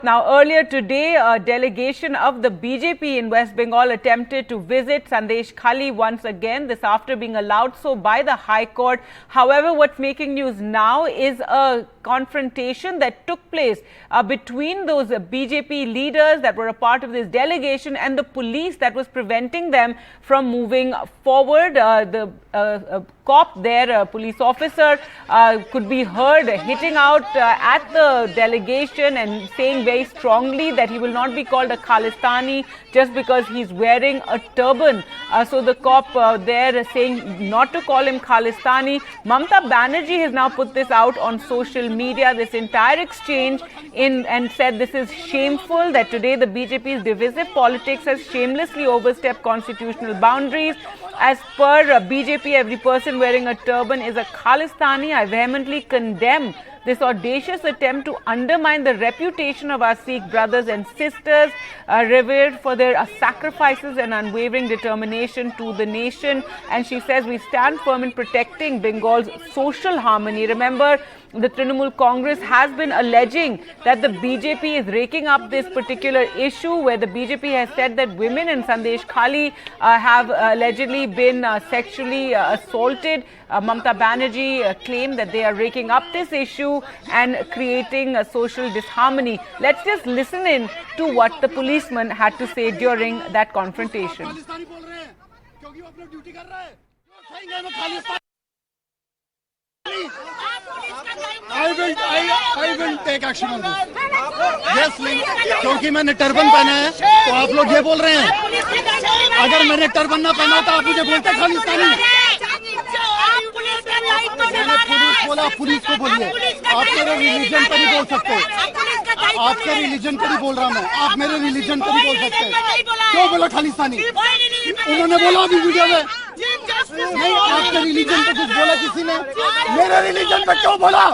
Now, earlier today, a delegation of the BJP in West Bengal attempted to visit Sandeshkhali once again, this after being allowed so by the High Court. However, what's making news now is a confrontation that took place between those BJP leaders that were a part of this delegation and the police that was preventing them from moving forward. The cop there, a police officer, could be heard hitting out at the delegation and saying very strongly that he will not be called a Khalistani just because he's wearing a turban. So the cop there saying not to call him Khalistani. Mamata Banerjee has now put this out on social media, this entire exchange, and said this is shameful, that today the BJP's divisive politics has shamelessly overstepped constitutional boundaries. As per BJP, every person wearing a turban is a Khalistani. I vehemently condemn this audacious attempt to undermine the reputation of our Sikh brothers and sisters, revered for their sacrifices and unwavering determination to the nation. And she says we stand firm in protecting Bengal's social harmony. Remember, the Trinamool Congress has been alleging that the BJP is raking up this particular issue, where the BJP has said that women in Sandeshkhali have allegedly been sexually assaulted. Mamata Banerjee claimed that they are raking up this issue and creating a social disharmony. Let's just listen in to what the policeman had to say during that confrontation. I will take action on this. Yes, क्योंकि मैंने turban पहना है तो आप लोग ये बोल रहे हैं। अगर मैंने टर्बन ना पहना तो आप मुझे बोलते खालिस्तानी। मैंने पुलिस बोला, पुलिस को बोलिए। आप मेरे रिलीजन पर नहीं बोल सकते। आपके रिलीजन पर ही बोल रहा मैं। आप मेरे रिलीजन पर नहीं बोल सकते। क्यों बोला खालिस्तानी? उन्होंने बोला अभी वीडियो में। नहीं, आपके रिलीजन पे कुछ बोला किसी ने? मेरे रिलीजन पे क्यों बोला?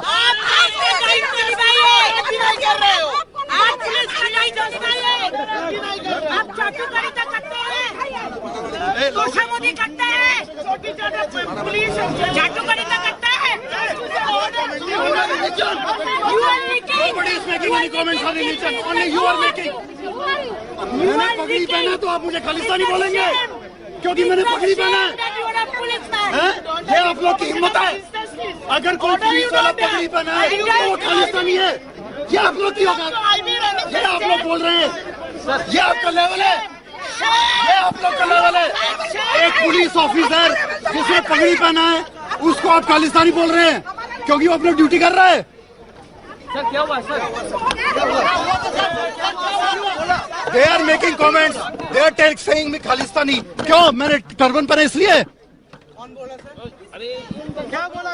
मैंने पगड़ी पहना तो आप मुझे खालिस्तानी बोलेंगे क्योंकि मैंने पगड़ी पहना है? ये आप लोग की हिम्मत है? अगर कोई पुलिस वाला पगड़ी पहना है तो वो खालिस्तानी है। ये आप लोग की औकात, ये आप लोग बोल रहे हैं, ये आपका लेवल है, ये आप लोग का लेवल है। एक पुलिस ऑफिसर जिसने पगड़ी पहना है उसको आप खालिस्तानी बोल रहे हैं क्योंकि वो अपनी ड्यूटी कर रहा है। सर क्या हुआ sir? They are making comments. They are saying me Khalistani. क्यों? मैंने टर्बन पहना इसलिए। कौन बोला सर? अरे क्या बोला?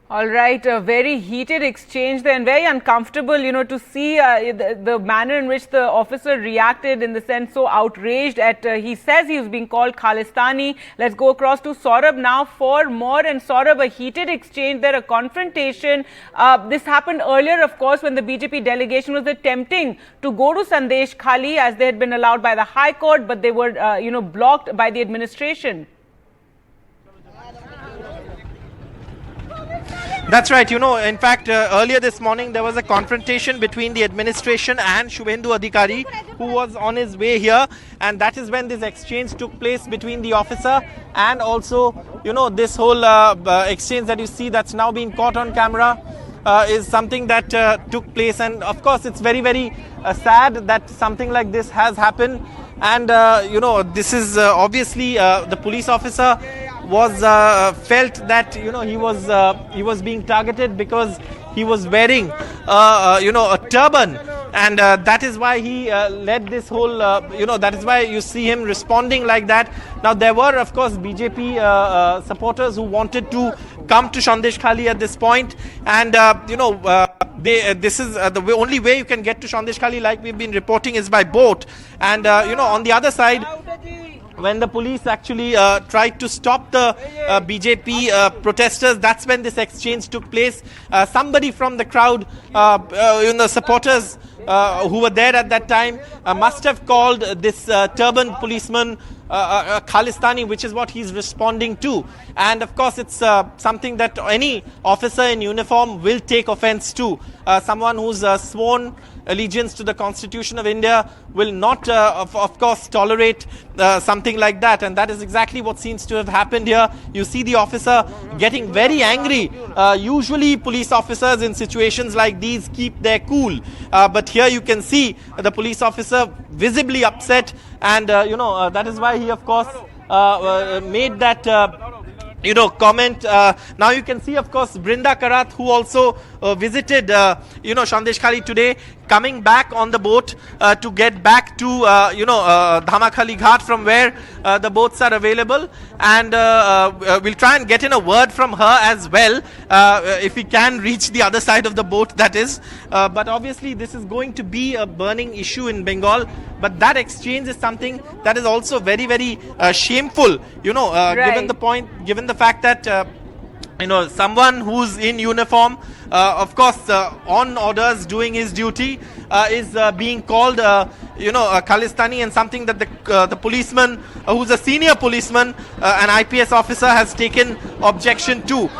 All right, a very heated exchange there and very uncomfortable, to see the manner in which the officer reacted, in the sense so outraged at, he says he was being called Khalistani. Let's go across to Saurabh now for more. And Saurabh, a heated exchange there, a confrontation. This happened earlier, of course, when the BJP delegation was attempting to go to Sandeshkhali, as they had been allowed by the High Court, but they were, blocked by the administration. That's right. In fact, earlier this morning, there was a confrontation between the administration and Shubhendu Adhikari, who was on his way here. And that is when this exchange took place between the officer and also, this whole exchange that you see that's now being caught on camera is something that took place. And of course, it's very, very sad that something like this has happened. And, this is obviously the police officer was felt that he was being targeted because he was wearing a turban, and that is why he led this whole that is why you see him responding like that. Now there were of course BJP supporters who wanted to come to Sandeshkhali at this point, and this is the only way you can get to Sandeshkhali, like we've been reporting, is by boat. And on the other side, when the police actually tried to stop the BJP protesters, that's when this exchange took place. Somebody from the crowd, supporters who were there at that time, must have called this turban policeman Khalistani, which is what he's responding to. And of course, it's something that any officer in uniform will take offense to. Someone who's sworn allegiance to the Constitution of India will not, of course, tolerate something like that. And that is exactly what seems to have happened here. You see the officer getting very angry. Usually, police officers in situations like these keep their cool. But here you can see the police officer visibly upset. And, that is why he, of course, made that comment. Now you can see, of course, Brinda Karat, who also visited, Sandeshkhali today, coming back on the boat to get back to, Dhamakhali Ghat, from where the boats are available. And we'll try and get in a word from her as well, if we can reach the other side of the boat, that is. But obviously, this is going to be a burning issue in Bengal. But that exchange is something that is also very, very shameful, given the fact that someone who's in uniform, of course, on orders, doing his duty, is being called, a Khalistani, and something that the policeman, who's a senior policeman, an IPS officer, has taken objection to.